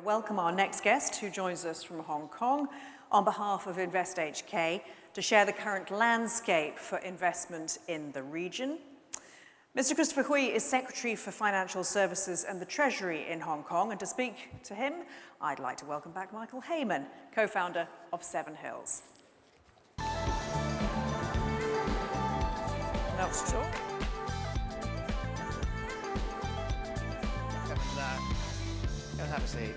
welcome our next guest who joins us from Hong Kong on behalf of InvestHK to share the current landscape for investment in the region. Mr. Christopher Hui is Secretary for Financial Services and the Treasury in Hong Kong, and to speak to him, I'd like to welcome back Michael Hayman, co-founder of Seven Hills. Else to talk? Go and have a seat.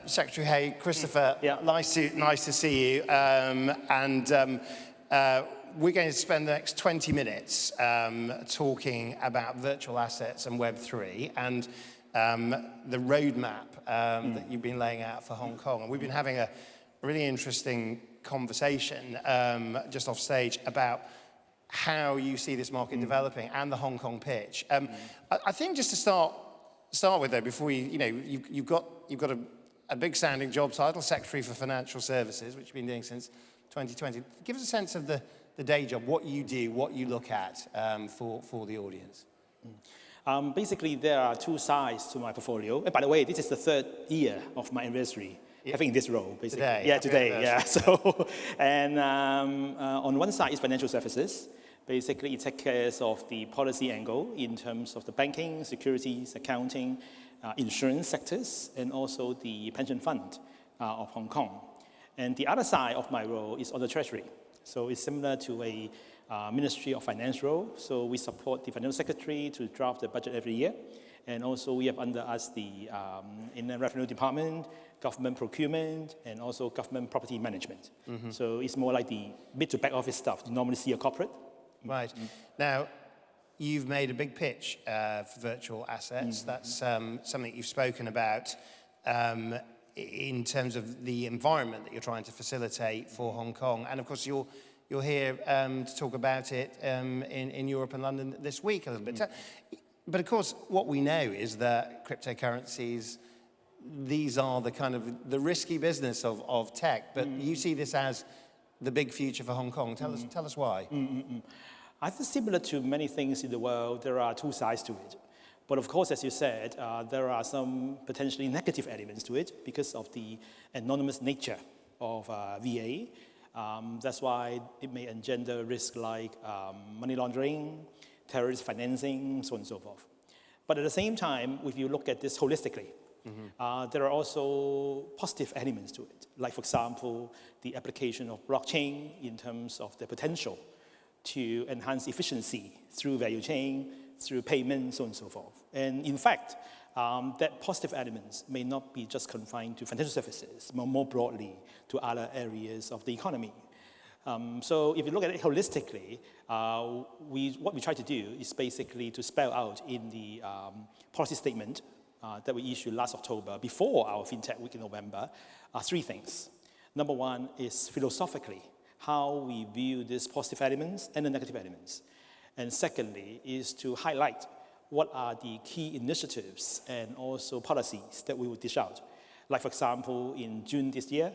Secretary Hay, Christopher, nice to see you. We're going to spend the next 20 minutes talking about virtual assets and Web3 and the roadmap that you've been laying out for Hong Kong. And we've been having a really interesting conversation just off stage about how you see this market developing and the Hong Kong pitch. I think just to start with though, before you've got a big sounding job title, Secretary for Financial Services, which you've been doing since 2020. Give us a sense of the day job, what you do, what you look at for the audience. Basically, there are two sides to my portfolio. And by the way, this is the third year of my anniversary. Having this role, basically. Today. So, and on one side is financial services. Basically, it takes care of the policy angle in terms of the banking, securities, accounting, insurance sectors, and also the pension fund of Hong Kong. And the other side of my role is on the Treasury. So it's similar to a Ministry of Finance role. So we support the Financial Secretary to draft the budget every year. And also we have under us the Inland Revenue Department, government procurement, and also government property management. So it's more like the mid to back office stuff you normally see a corporate. Right. Now, you've made a big pitch for virtual assets. That's something you've spoken about in terms of the environment that you're trying to facilitate for Hong Kong. And of course, you're here to talk about it in Europe and London this week a little bit. But of course, what we know is that cryptocurrencies, these are the kind of the risky business of tech. But you see this as the big future for Hong Kong. Tell us why. I think similar to many things in the world, there are two sides to it. But of course, as you said, there are some potentially negative elements to it because of the anonymous nature of VA. That's why it may engender risk like money laundering, terrorist financing, so on and so forth. But at the same time, if you look at this holistically, there are also positive elements to it. Like, for example, the application of blockchain in terms of the potential to enhance efficiency through value chain, through payments, so on and so forth. And in fact, that positive elements may not be just confined to financial services, but more broadly to other areas of the economy. So if you look at it holistically, what we try to do is basically to spell out in the policy statement that we issued last October, before our FinTech Week in November, three things. Number one is philosophically, how we view these positive elements and the negative elements. And secondly is to highlight what are the key initiatives and also policies that we will dish out. Like, for example, in June this year,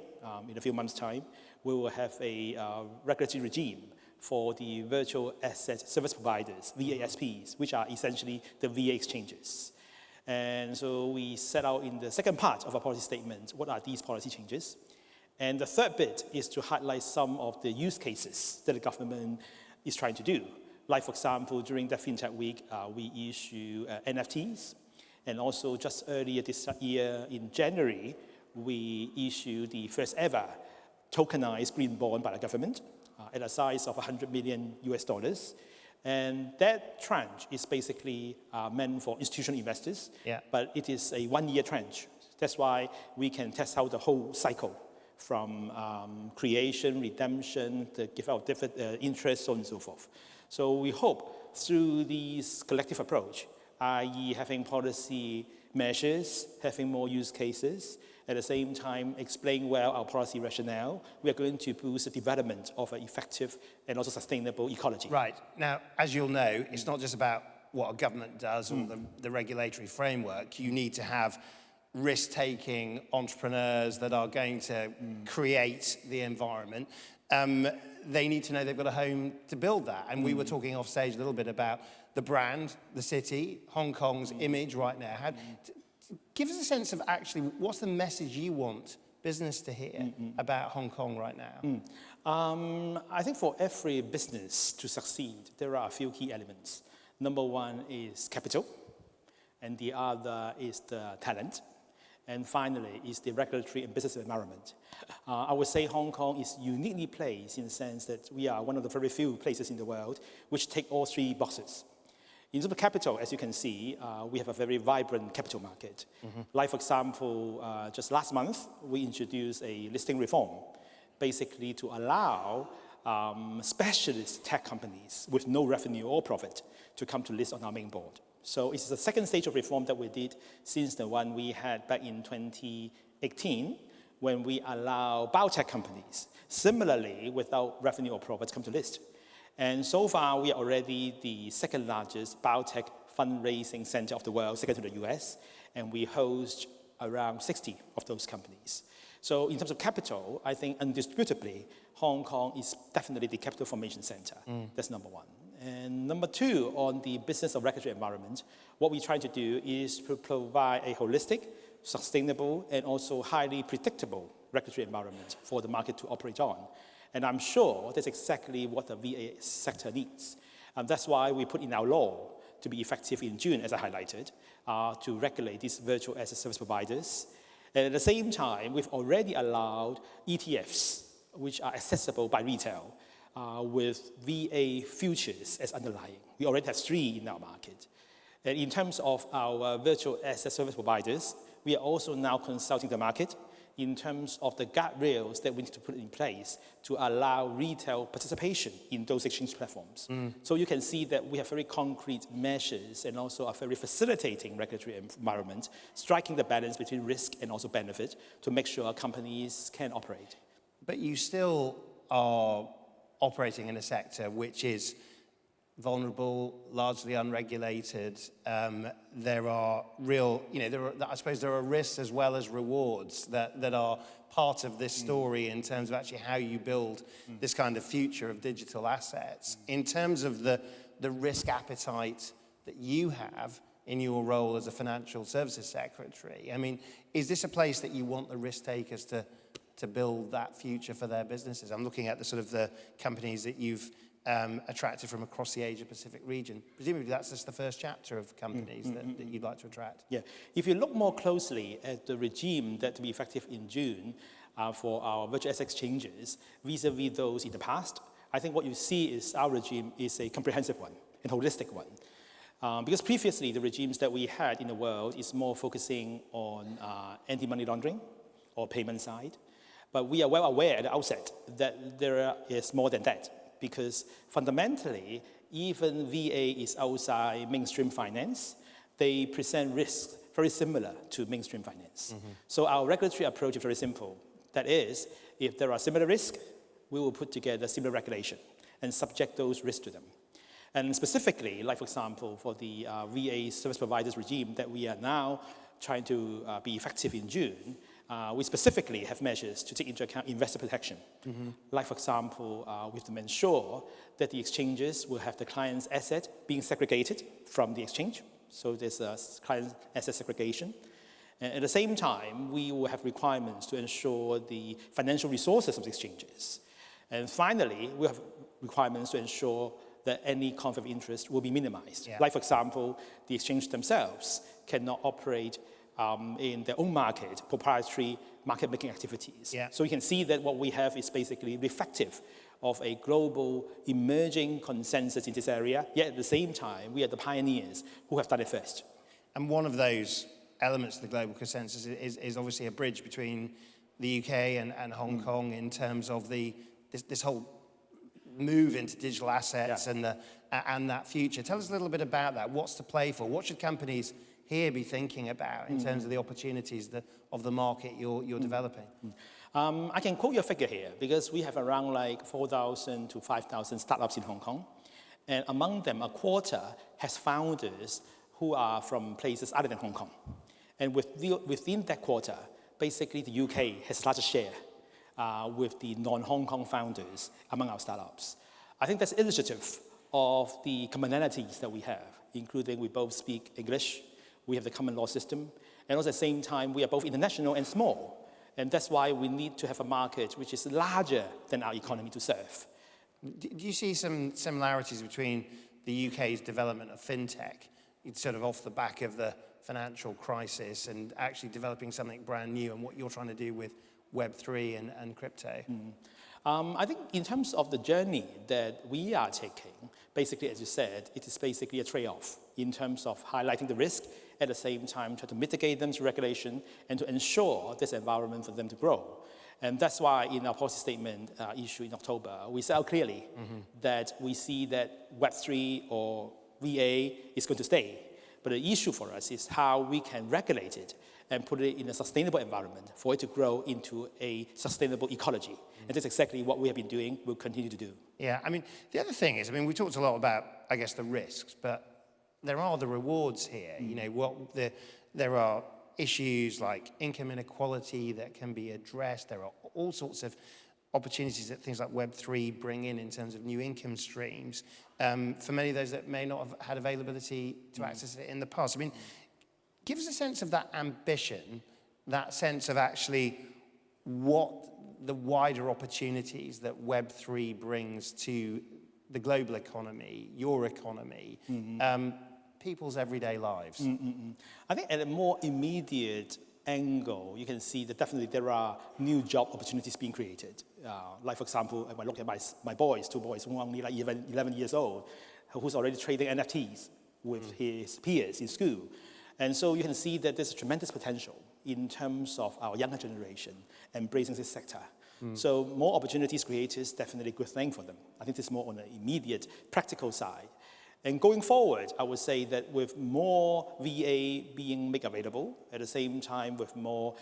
in a few months' time, we will have a regulatory regime for the virtual asset service providers, VASPs, which are essentially the VA exchanges. And so we set out in the second part of our policy statement, what are these policy changes? And the third bit is to highlight some of the use cases that the government is trying to do. Like, for example, during the FinTech Week, we issue NFTs. And also just earlier this year in January, we issued the first ever tokenized green bond by the government at a size of $100 million US. And that tranche is basically meant for institutional investors, but it is a one-year tranche. That's why we can test out the whole cycle from creation, redemption, the give out different interest, so on and so forth. So we hope through this collective approach, i.e. having policy measures, having more use cases, at the same time explain well our policy rationale, we are going to boost the development of an effective and also sustainable ecology. Right. Now, as you'll know, it's not just about what a government does or the regulatory framework. You need to have risk-taking entrepreneurs that are going to create the environment. they need to know they've got a home to build that. And we were talking off stage a little bit about the brand, the city, Hong Kong's image right now. Give us a sense of actually what's the message you want business to hear about Hong Kong right now? I think for every business to succeed, there are a few key elements. Number one is capital, and the other is the talent. And finally, is the regulatory and business environment. I would say Hong Kong is uniquely placed in the sense that we are one of the very few places in the world which take all three boxes. In terms of capital, as you can see, we have a very vibrant capital market. Like, for example, just last month, we introduced a listing reform, basically to allow specialist tech companies with no revenue or profit to come to list on our main board. So it's the second stage of reform that we did since the one we had back in 2018, when we allow biotech companies, similarly without revenue or profit, to come to list. And so far, we are already the second largest biotech fundraising center of the world, second to the US, and we host around 60 of those companies. So in terms of capital, I think indisputably, Hong Kong is definitely the capital formation center. That's number one. And number two, on the business of regulatory environment, what we try to do is to provide a holistic, sustainable, and also highly predictable regulatory environment for the market to operate on. And I'm sure that's exactly what the VA sector needs. And that's why we put in our law to be effective in June, as I highlighted, to regulate these virtual asset service providers. And at the same time, we've already allowed ETFs, which are accessible by retail, with VA futures as underlying. We already have 3 in our market. And in terms of our virtual asset service providers, we are also now consulting the market in terms of the guardrails that we need to put in place to allow retail participation in those exchange platforms. So you can see that we have very concrete measures and also a very facilitating regulatory environment, striking the balance between risk and also benefit to make sure companies can operate. But you still are operating in a sector which is vulnerable, largely unregulated. There are real, I suppose there are risks as well as rewards that are part of this story in terms of actually how you build this kind of future of digital assets. In terms of the risk appetite that you have in your role as a financial services secretary, I mean, is this a place that you want the risk takers to build that future for their businesses? I'm looking at the sort of the companies that you've attracted from across the Asia-Pacific region. Presumably that's just the first chapter of companies that you'd like to attract. Yeah, if you look more closely at the regime that will be effective in June for our virtual asset exchanges, vis-a-vis those in the past, I think what you see is our regime is a comprehensive one, a holistic one. Because previously the regimes that we had in the world is more focusing on anti-money laundering or payment side. But we are well aware at the outset that there is more than that, because fundamentally, even VA is outside mainstream finance. They present risks very similar to mainstream finance. So our regulatory approach is very simple. That is, if there are similar risks, we will put together similar regulation and subject those risks to them. And specifically, like for example, for the VA service providers regime that we are now trying to be effective in June, we specifically have measures to take into account investor protection. Like, for example, we have to ensure that the exchanges will have the client's asset being segregated from the exchange. So there's a client asset segregation. And at the same time, we will have requirements to ensure the financial resources of the exchanges. And finally, we have requirements to ensure that any conflict of interest will be minimized. Like, for example, the exchange themselves cannot operate in their own market, proprietary market-making activities. So you can see that what we have is basically reflective of a global emerging consensus in this area, yet at the same time, we are the pioneers who have done it first. And one of those elements of the global consensus is obviously a bridge between the UK and Hong Kong in terms of this whole move into digital assets and that future. Tell us a little bit about that. What's to play for? What should companies here be thinking about in terms of the opportunities of the market you're developing? I can quote you a figure here, because we have around like 4,000 to 5,000 startups in Hong Kong. And among them, a quarter has founders who are from places other than Hong Kong. And within that quarter, basically the UK has the largest share with the non-Hong Kong founders among our startups. I think that's illustrative of the commonalities that we have, including we both speak English, we have the common law system, and also at the same time, we are both international and small. And that's why we need to have a market which is larger than our economy to serve. Do you see some similarities between the UK's development of FinTech, it's sort of off the back of the financial crisis, and actually developing something brand new, and what you're trying to do with Web3 and crypto? I think in terms of the journey that we are taking, basically, as you said, it is basically a trade-off in terms of highlighting the risk, at the same time try to mitigate them through regulation and to ensure this environment for them to grow. And that's why in our policy statement issued in October, we said out clearly that we see that Web3 or VA is going to stay. But the issue for us is how we can regulate it and put it in a sustainable environment for it to grow into a sustainable ecology. And that's exactly what we have been doing, we'll continue to do. Yeah, I mean, the other thing is, I mean, we talked a lot about, I guess, the risks, but there are the rewards here. You know, there are issues like income inequality that can be addressed. There are all sorts of opportunities that things like Web3 bring in terms of new income streams for many of those that may not have had availability to access it in the past. I mean, give us a sense of that ambition, that sense of actually what the wider opportunities that Web3 brings to the global economy, your economy, people's everyday lives. I think at a more immediate angle, you can see that definitely there are new job opportunities being created. Like, for example, when I look at my boys, two boys, one only like 11 years old, who's already trading NFTs with his peers in school. And so you can see that there's a tremendous potential in terms of our younger generation embracing this sector. So more opportunities created is definitely a good thing for them. I think this is more on the immediate practical side. And going forward, I would say that with more VA being made available, at the same time with more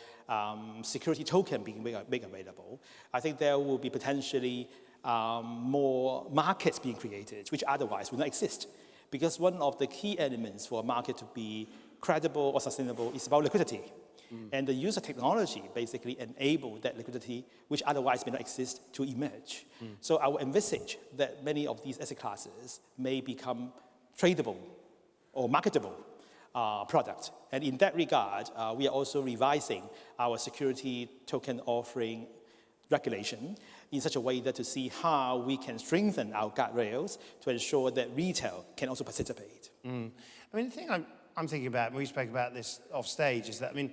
security token being made available, I think there will be potentially more markets being created, which otherwise would not exist. Because one of the key elements for a market to be credible or sustainable is about liquidity. And the use of technology basically enable that liquidity, which otherwise may not exist, to emerge. So I would envisage that many of these asset classes may become tradable or marketable product. And in that regard, we are also revising our security token offering regulation in such a way that to see how we can strengthen our guardrails to ensure that retail can also participate. I mean, the thing I'm thinking about, and we spoke about this off stage, is that, I mean,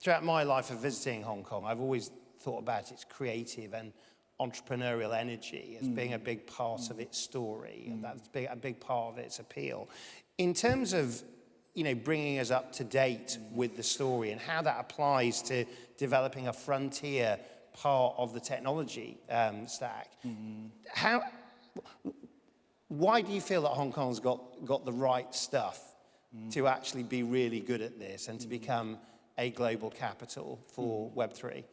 throughout my life of visiting Hong Kong, I've always thought about its creative and entrepreneurial energy as being a big part of its story, and that's a big part of its appeal. In terms of, you know, bringing us up to date with the story and how that applies to developing a frontier part of the technology stack, why do you feel that Hong Kong's got the right stuff to actually be really good at this and to become a global capital for Web3?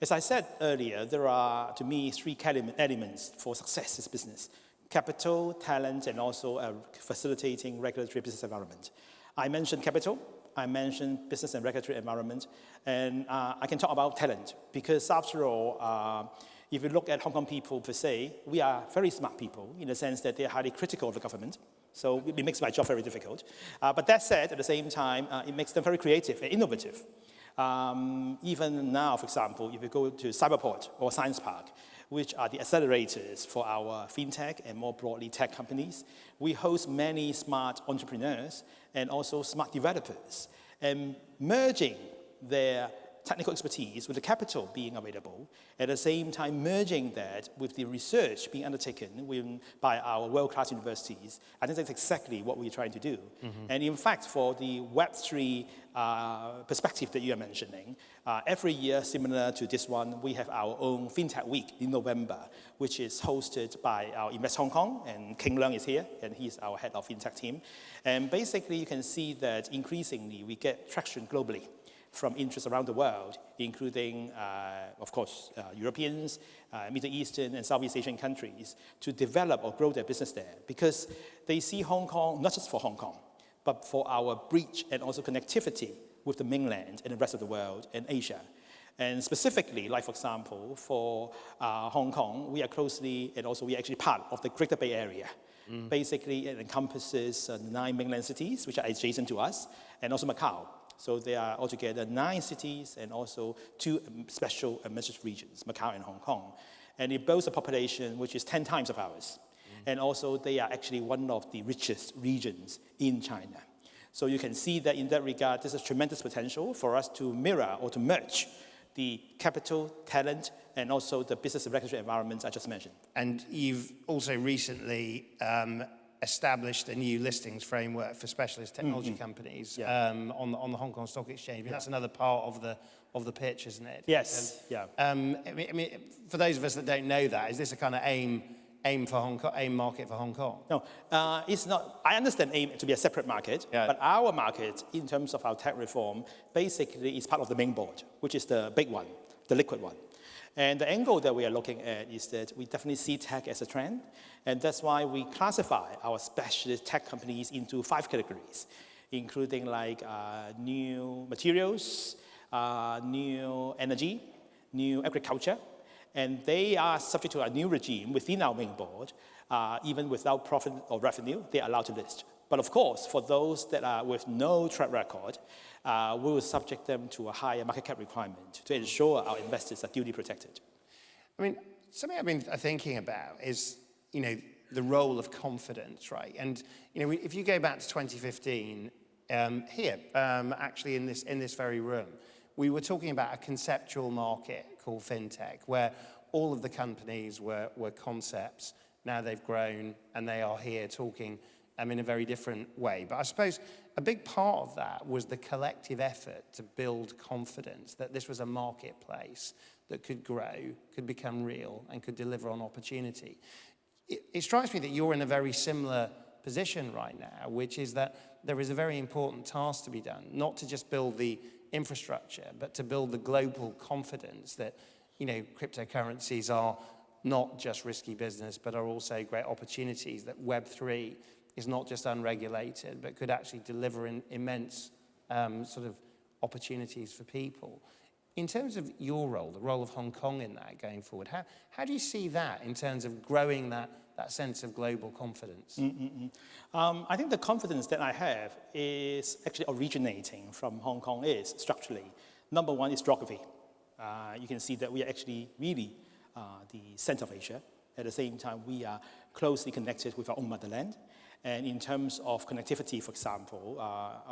As I said earlier, there are, to me, three elements for success in business: capital, talent, and also a facilitating regulatory business environment. I mentioned capital, I mentioned business and regulatory environment, and I can talk about talent, because after all, if you look at Hong Kong people per se, we are very smart people in the sense that they are highly critical of the government. So it makes my job very difficult. But that said, at the same time, it makes them very creative and innovative. Even now, for example, if you go to Cyberport or Science Park, which are the accelerators for our FinTech and more broadly tech companies, we host many smart entrepreneurs and also smart developers, and merging their technical expertise with the capital being available, at the same time merging that with the research being undertaken by our world-class universities. I think that's exactly what we're trying to do. And in fact, for the Web3 perspective that you are mentioning, every year, similar to this one, we have our own FinTech Week in November, which is hosted by our InvestHK, and King Leung is here, and he's our head of FinTech team. And basically, you can see that increasingly we get traction globally from interests around the world, including, of course, Europeans, Middle Eastern and Southeast Asian countries, to develop or grow their business there, because they see Hong Kong, not just for Hong Kong, but for our bridge and also connectivity with the mainland and the rest of the world and Asia. And specifically, like for example, for Hong Kong, we are closely, and also we are actually part of the Greater Bay Area. Basically, it encompasses 9 mainland cities, which are adjacent to us, and also Macau. So there are altogether 9 cities and also 2 special administrative regions, Macau and Hong Kong. And it boasts a population which is 10 times of ours. And also they are actually one of the richest regions in China. So you can see that in that regard, there's a tremendous potential for us to mirror or to merge the capital, talent, and also the business and regulatory environments I just mentioned. And you've also recently established a new listings framework for specialist technology companies on the Hong Kong Stock Exchange. I mean, that's another part of the pitch, isn't it? Yes, I mean, for those of us that don't know that, is this a kind of aim for Hong Kong, aim market for Hong Kong? No, it's not. I understand AIM to be a separate market, but our market, in terms of our tech reform, basically is part of the main board, which is the big one, the liquid one. And the angle that we are looking at is that we definitely see tech as a trend, and that's why we classify our specialist tech companies into 5 categories, including like new materials, new energy, new agriculture, and they are subject to a new regime within our main board. Even without profit or revenue, they are allowed to list. But of course, for those that are with no track record, we will subject them to a higher market cap requirement to ensure our investors are duly protected. I mean, something I've been thinking about is, the role of confidence, right? And, if you go back to 2015, here, actually in this very room, we were talking about a conceptual market called FinTech, where all of the companies were concepts. Now they've grown and they are here talking in a very different way. But I suppose a big part of that was the collective effort to build confidence that this was a marketplace that could grow, could become real, and could deliver on opportunity. It strikes me that you're in a very similar position right now, which is that there is a very important task to be done, not to just build the infrastructure, but to build the global confidence that, cryptocurrencies are not just risky business, but are also great opportunities, that Web3 is not just unregulated, but could actually deliver immense sort of opportunities for people. In terms of your role, the role of Hong Kong in that going forward, how do you see that in terms of growing that sense of global confidence? I think the confidence that I have is actually originating from Hong Kong is structurally. Number one is geography. You can see that we are actually really the center of Asia. At the same time, we are closely connected with our own motherland. And in terms of connectivity, for example,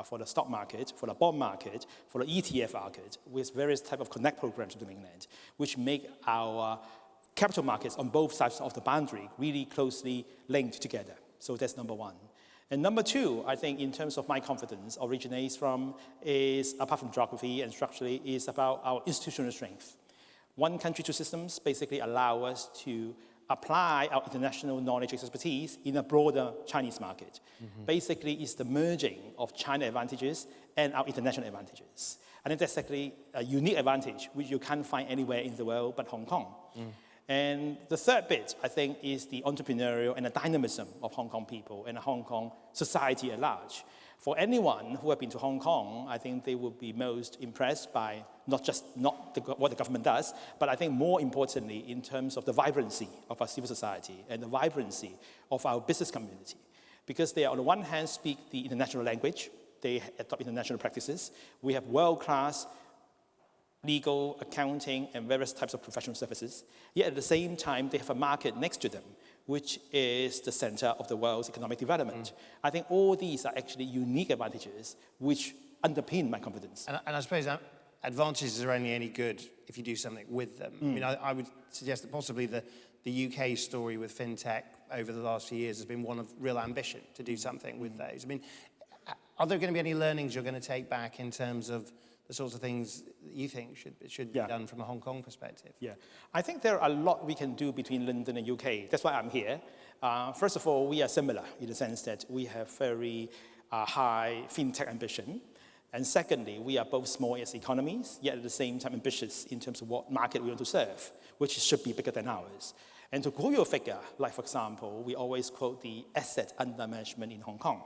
for the stock market, for the bond market, for the ETF market, with various type of connect programs to the mainland, which make our capital markets on both sides of the boundary really closely linked together. So that's number one. And number two, I think in terms of my confidence originates from is, apart from geography and structurally, is about our institutional strength. One country, 2 systems basically allow us to apply our international knowledge and expertise in a broader Chinese market. Basically, it's the merging of China advantages and our international advantages. I think that's actually a unique advantage which you can't find anywhere in the world but Hong Kong. And the third bit, I think, is the entrepreneurial and the dynamism of Hong Kong people and the Hong Kong society at large. For anyone who have been to Hong Kong, I think they will be most impressed by not what the government does, but I think more importantly in terms of the vibrancy of our civil society and the vibrancy of our business community. Because they, on the one hand, speak the international language, they adopt international practices. We have world-class legal, accounting, and various types of professional services. Yet at the same time, they have a market next to them, which is the center of the world's economic development. I think all these are actually unique advantages which underpin my confidence. And I suppose advantages are only any good if you do something with them. I mean, I would suggest that possibly the UK story with FinTech over the last few years has been one of real ambition to do something with those. I mean, are there going to be any learnings you're going to take back in terms of the sorts of things that you think should be done from a Hong Kong perspective? Yeah, I think there are a lot we can do between London and UK. That's why I'm here. First of all, we are similar in the sense that we have very high FinTech ambition. And secondly, we are both small as economies, yet at the same time ambitious in terms of what market we want to serve, which should be bigger than ours. And to quote your figure, like for example, we always quote the asset under management in Hong Kong.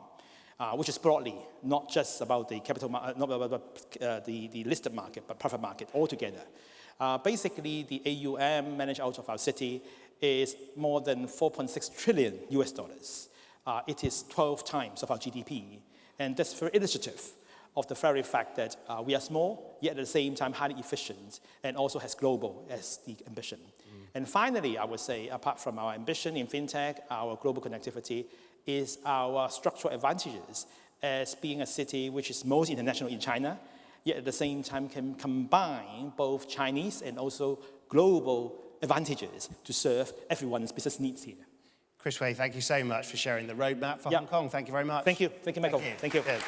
which is broadly not just about the capital, not about the listed market, but private market altogether. Basically, the AUM managed out of our city is more than 4.6 trillion US dollars. It is 12 times of our GDP, and that's very illustrative of the very fact that we are small, yet at the same time highly efficient, and also has global as the ambition. And finally, I would say, apart from our ambition in FinTech, our global connectivity is our structural advantages as being a city which is most international in China, yet at the same time can combine both Chinese and also global advantages to serve everyone's business needs here. Chris Wei, thank you so much for sharing the roadmap for Hong Kong. Thank you very much. Thank you. Thank you, Michael. Thank you. Thank you. Cheers.